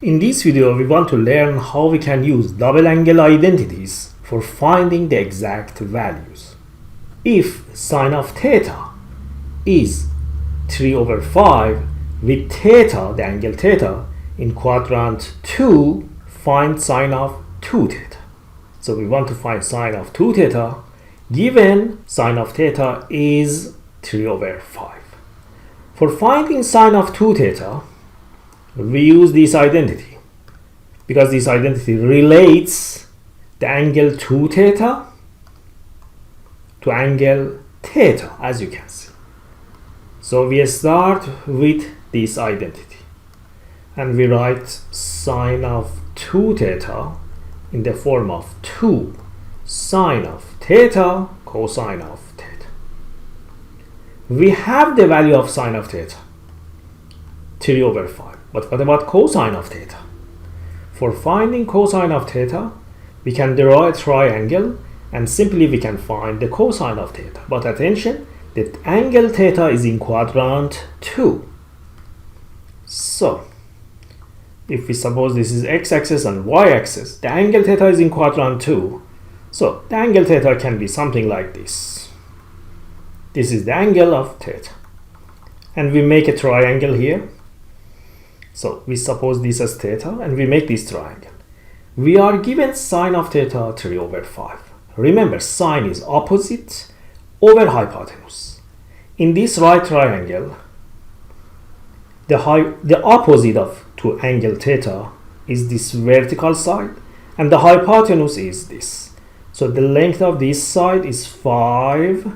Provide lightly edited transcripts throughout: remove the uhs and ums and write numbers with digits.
In this video, we want to learn how we can use double-angle identities for finding the exact values. If sine of theta is 3/5 with theta, the angle theta, in quadrant 2, find sine of 2 theta. So we want to find sine of 2 theta given sine of theta is 3/5. For finding sine of 2 theta, we use this identity because this identity relates the angle 2 theta to angle theta, as you can see. So we start with this identity and we write sine of 2 theta in the form of 2 sine of theta cosine of theta. We have the value of sine of theta, 3/5. But what about cosine of theta? For finding cosine of theta, we can draw a triangle and simply we can find the cosine of theta. But attention, the angle theta is in quadrant 2. So, if we suppose this is x-axis and y-axis, the angle theta is in quadrant 2. So, the angle theta can be something like this. This is the angle of theta. And we make a triangle here. So we suppose this as theta and we make this triangle. We are given sine of theta 3/5. Remember, sine is opposite over hypotenuse. In this right triangle, the opposite of to angle theta is this vertical side and the hypotenuse is this. So the length of this side is 5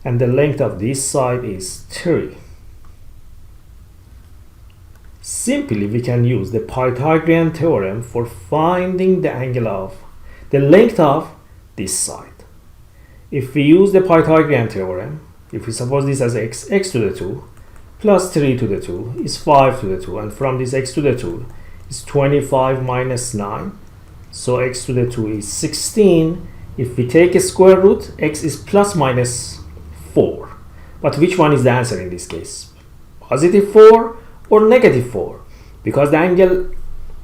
and the length of this side is 3. Simply, we can use the Pythagorean theorem for finding the angle of the length of this side. If we use the Pythagorean theorem, if we suppose this as x to the 2 plus 3 to the 2 is 5 to the 2, and from this x to the 2 is 25 minus 9, so x to the 2 is 16. If we take a square root, x is plus minus 4. But which one is the answer in this case? Positive 4 or negative 4, because the angle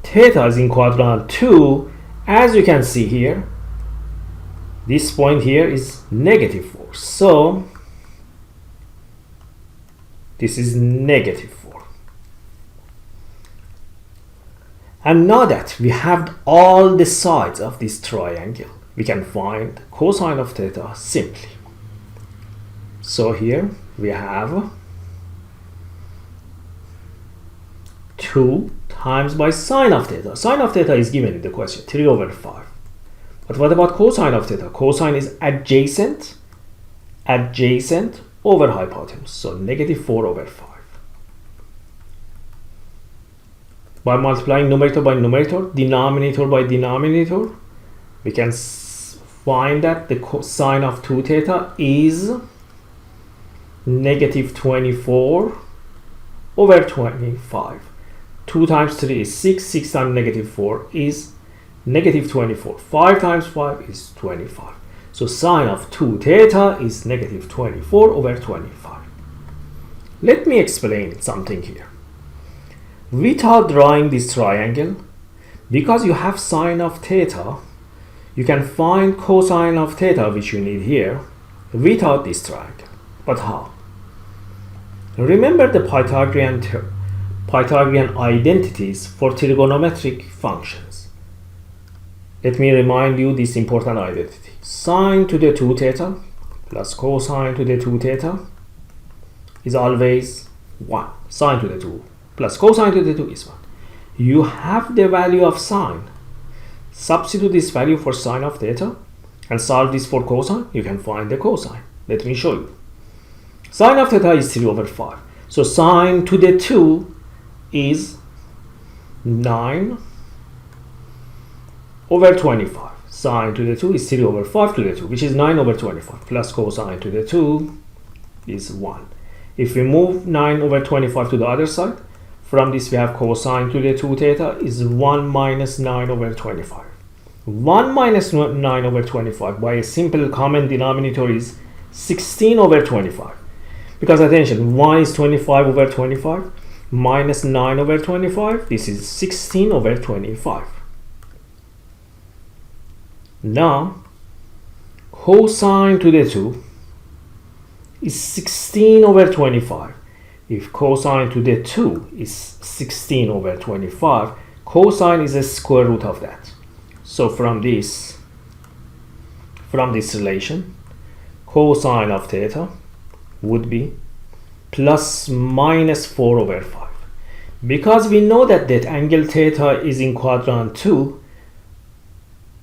theta is in quadrant 2. As you can see here, this point here is negative 4, so this is negative 4. And now that we have all the sides of this triangle, we can find cosine of theta simply. So here we have 2 times by sine of theta. Sine of theta is given in the question, 3/5. But what about cosine of theta? Cosine is adjacent over hypotenuse, so negative 4/5. By multiplying numerator by numerator, denominator by denominator, we can find that the cosine of 2 theta is negative 24/25. 2 times 3 is 6, 6 times negative 4 is negative 24. 5 times 5 is 25. So sine of 2 theta is negative 24/25. Let me explain something here. Without drawing this triangle, because you have sine of theta, you can find cosine of theta, which you need here, without this triangle. But how? Remember the Pythagorean identities for trigonometric functions. Let me remind you this important identity. Sine to the 2 theta plus cosine to the 2 theta is always 1. Sine to the 2 plus cosine to the 2 is 1. You have the value of sine. Substitute this value for sine of theta and solve this for cosine. You can find the cosine. Let me show you. Sine of theta is 3/5. So sine to the 2 is 9/25. Sine to the 2 is 3/5 to the 2, which is 9/25, plus cosine to the 2 is 1. If we move 9/25 to the other side, from this we have cosine to the 2 theta is 1 minus 9/25. 1 minus 9/25 by a simple common denominator is 16/25. Because attention, 1 is 25/25. minus 9 over 25. This is 16 over 25. Now, cosine to the 2 is 16 over 25. If cosine to the 2 is 16 over 25, cosine is a square root of that. So from this relation, cosine of theta would be plus minus 4 over 5. Because we know that angle theta is in quadrant 2,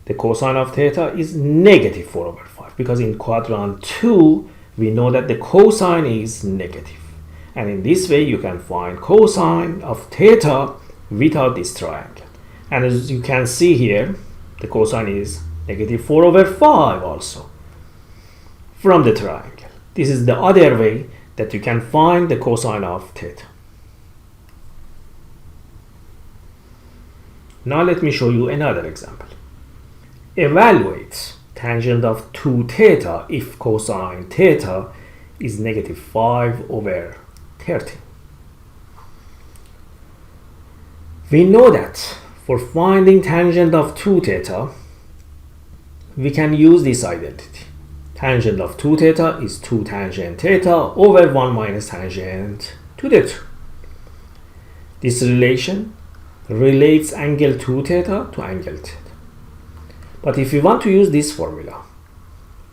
the cosine of theta is negative 4 over 5. Because in quadrant 2, we know that the cosine is negative. And in this way, you can find cosine of theta without this triangle. And as you can see here, the cosine is negative 4 over 5 also from the triangle. This is the other way that you can find the cosine of theta. Now let me show you another example. Evaluate tangent of 2 theta if cosine theta is negative 5 over 30. We know that for finding tangent of 2 theta, we can use this identity. Tangent of 2 theta is 2 tangent theta over 1 minus tangent to the 2. This relation relates angle 2 theta to angle theta. But if we want to use this formula,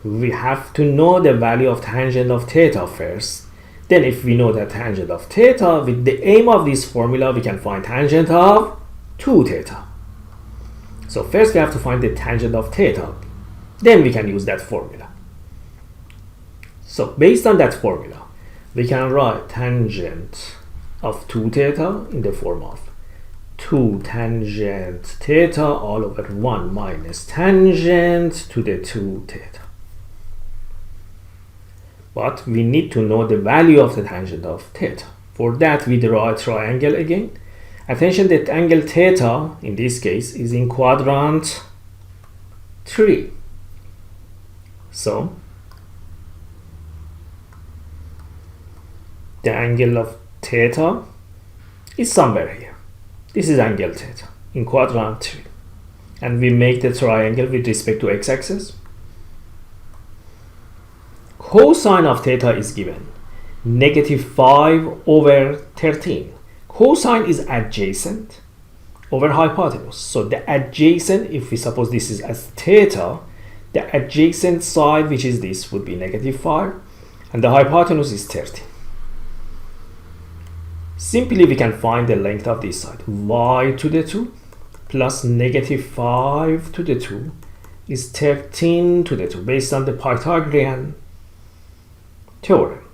we have to know the value of tangent of theta first. Then if we know the tangent of theta, with the aim of this formula, we can find tangent of 2 theta. So first we have to find the tangent of theta. Then we can use that formula. So based on that formula, we can write tangent of 2 theta in the form of 2 tangent theta all over 1 minus tangent to the 2 theta. But we need to know the value of the tangent of theta. For that, we draw a triangle again. Attention that angle theta, in this case, is in quadrant 3. So, the angle of theta is somewhere here. This is angle theta in quadrant 3. And we make the triangle with respect to x-axis. Cosine of theta is given negative 5 over 13. Cosine is adjacent over hypotenuse. So the adjacent, if we suppose this is as theta, the adjacent side, which is this, would be negative 5. And the hypotenuse is 13. Simply we can find the length of this side. Y to the 2 plus negative 5 to the 2 is 13 to the 2 based on the Pythagorean theorem.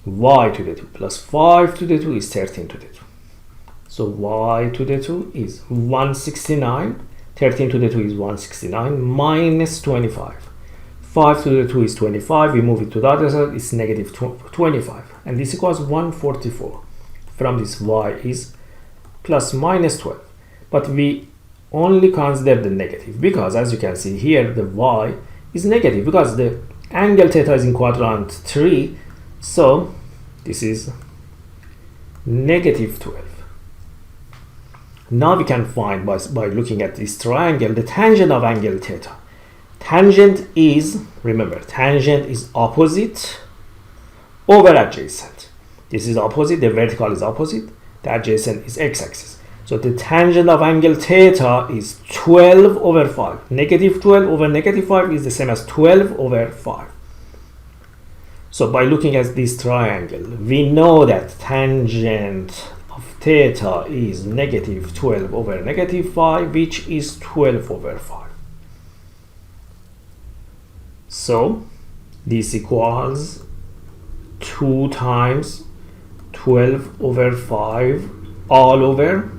Y to the 2 plus 5 to the 2 is 13 to the 2. So y to the 2 is 169. 13 to the 2 is 169 minus 25. 5 to the 2 is 25. We move it to the other side. It's negative 25. And this equals 144. From this, y is plus minus 12. But we only consider the negative because, as you can see here, the y is negative because the angle theta is in quadrant 3. So this is negative 12. Now we can find by looking at this triangle the tangent of angle theta. Tangent is, remember, tangent is opposite over adjacent. This is opposite, the vertical is opposite, the adjacent is x-axis. So the tangent of angle theta is 12 over 5. Negative 12 over negative 5 is the same as 12 over 5. So by looking at this triangle, we know that tangent of theta is negative 12 over negative 5, which is 12 over 5. So this equals 2 times 12 over 5 all over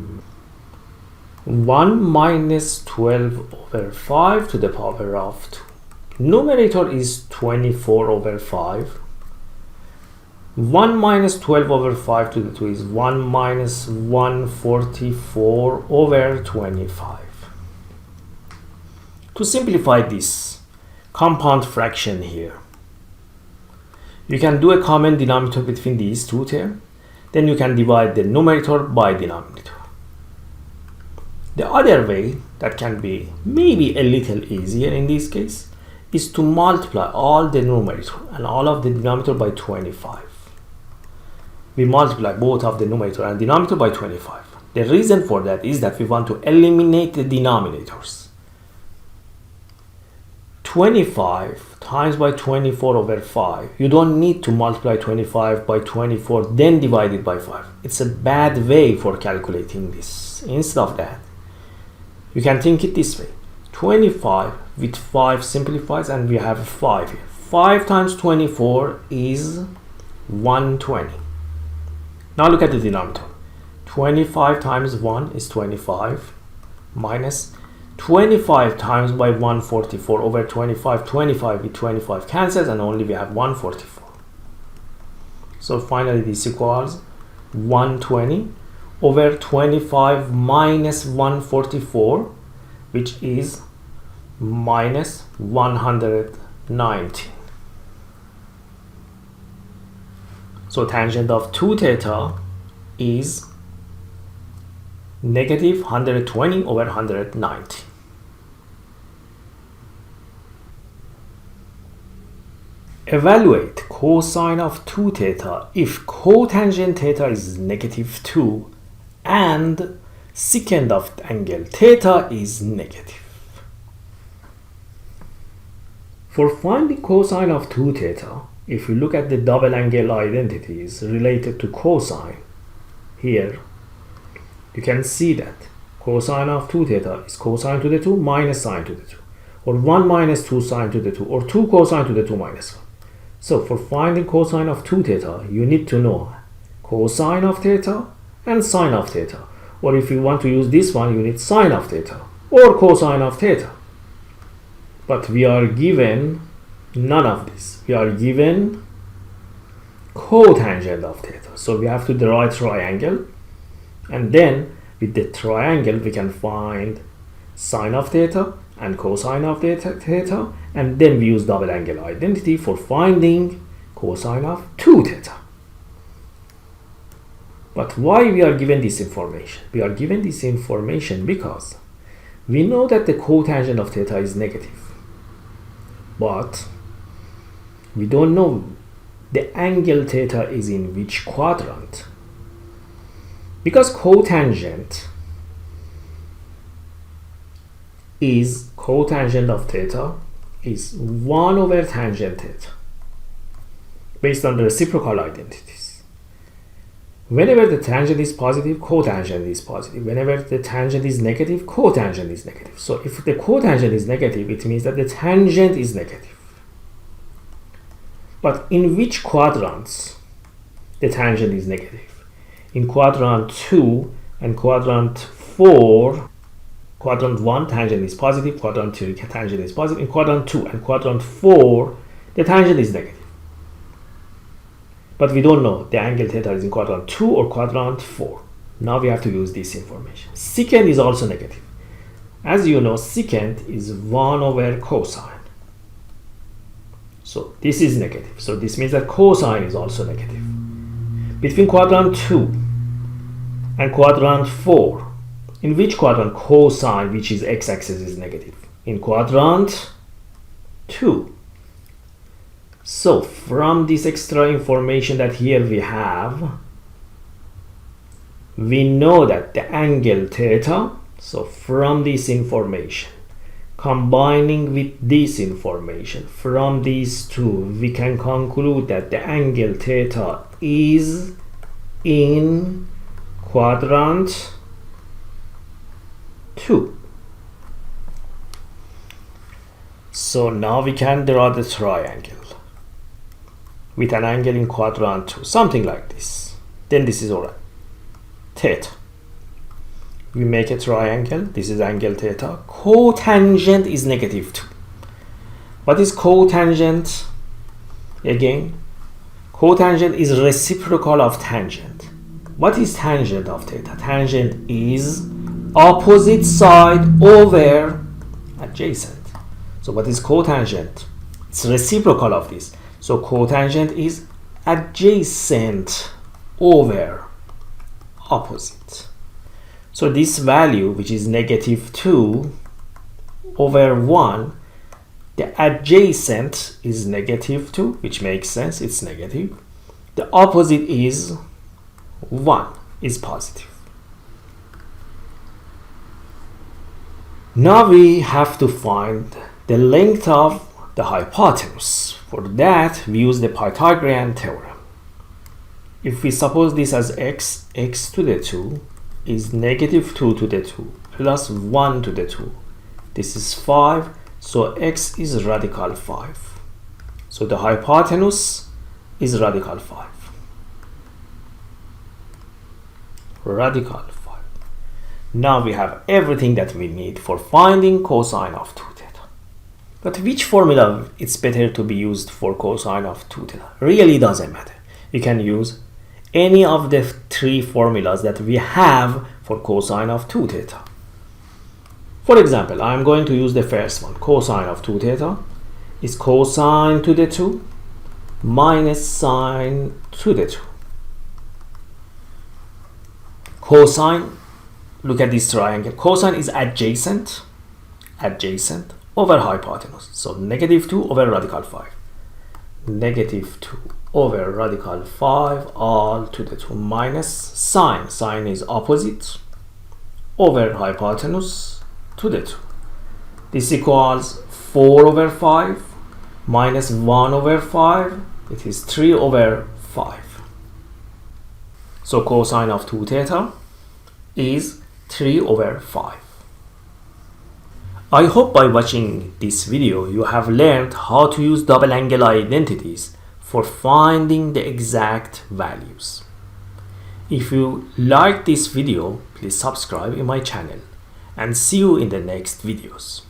1 minus 12 over 5 to the power of 2. Numerator is 24 over 5. 1 minus 12 over 5 to the 2 is 1 minus 144 over 25. To simplify this compound fraction here, you can do a common denominator between these two terms. then you can divide the numerator by denominator. The other way that can be maybe a little easier in this case is to multiply all the numerator and all of the denominator by 25. We multiply both of the numerator and denominator by 25. The reason for that is that we want to eliminate the denominators. 25 times by 24 over 5. You don't need to multiply 25 by 24 then divide it by 5. It's a bad way for calculating this. Instead of that, you can think it this way. 25 with 5 simplifies and we have 5 here. 5 times 24 is 120. Now look at the denominator. 25 times 1 is 25 minus 25 times by 144 over 25. 25 with 25 cancels and only we have 144. So finally this equals 120 over 25 minus 144, which is minus 119. So tangent of 2 theta is negative 120 over 190. Evaluate cosine of 2 theta if cotangent theta is negative 2 and secant of angle theta is negative. For finding cosine of 2 theta, if you look at the double angle identities related to cosine, here you can see that cosine of 2 theta is cosine to the 2 minus sine to the 2, or 1 minus 2 sine to the 2, or 2 cosine to the 2 minus 1. So for finding cosine of 2 theta, you need to know cosine of theta and sine of theta. Or if you want to use this one, you need sine of theta or cosine of theta. But we are given none of this. We are given cotangent of theta. So we have to draw a triangle, and then with the triangle we can find sine of theta and cosine of theta, and then we use double angle identity for finding cosine of 2 theta. But why we are given this information? We are given this information because we know that the cotangent of theta is negative, but we don't know the angle theta is in which quadrant. Because cotangent of theta is 1 over tangent theta based on the reciprocal identities. Whenever the tangent is positive, cotangent is positive. Whenever the tangent is negative, cotangent is negative. So if the cotangent is negative, it means that the tangent is negative. But in which quadrants the tangent is negative? In quadrant 2 and quadrant 4, quadrant 1 tangent is positive, quadrant 2 tangent is positive. In quadrant 2 and quadrant 4, the tangent is negative. But we don't know the angle theta is in quadrant 2 or quadrant 4. Now we have to use this information. Secant is also negative. As you know, secant is 1 over cosine. So this is negative. So this means that cosine is also negative. Between quadrant 2 and quadrant 4, in which quadrant cosine, which is x-axis, is negative? In quadrant 2. So from this extra information that here we have, we know that the angle theta, so from this information, combining with this information, from these two, we can conclude that the angle theta is in quadrant 2. So now we can draw the triangle with an angle in quadrant 2, something like this. Then this is alright. Theta. We make a triangle. This is angle theta. Cotangent is negative 2. What is cotangent? Again, cotangent is reciprocal of tangent. What is tangent of theta? Tangent is opposite side over adjacent. So what is cotangent? It's reciprocal of this. So cotangent is adjacent over opposite. So this value, which is negative 2 over 1, the adjacent is negative 2, which makes sense, it's negative. The opposite is 1, is positive. Now we have to find the length of the hypotenuse. For that, we use the Pythagorean theorem. If we suppose this as x, x to the 2 is negative 2 to the 2 plus 1 to the 2. This is 5, so x is radical 5. So the hypotenuse is radical 5. Radical 5. Now we have everything that we need for finding cosine of 2 theta. But which formula it's better to be used for cosine of 2 theta? Really doesn't matter. You can use any of the 3 formulas that we have for cosine of 2 theta. For example, I'm going to use the first one. Cosine of 2 theta is cosine to the 2 minus sine to the 2. Cosine, look at this triangle. Cosine is adjacent over hypotenuse. So negative 2 over radical 5. Negative 2 over radical 5 all to the 2 minus sine. Sine is opposite over hypotenuse to the 2. This equals 4 over 5 minus 1 over 5. It is 3 over 5. So cosine of 2 theta is 3 over 5. I hope by watching this video you have learned how to use double angle identities for finding the exact values. If you like this video, please subscribe in my channel and see you in the next videos.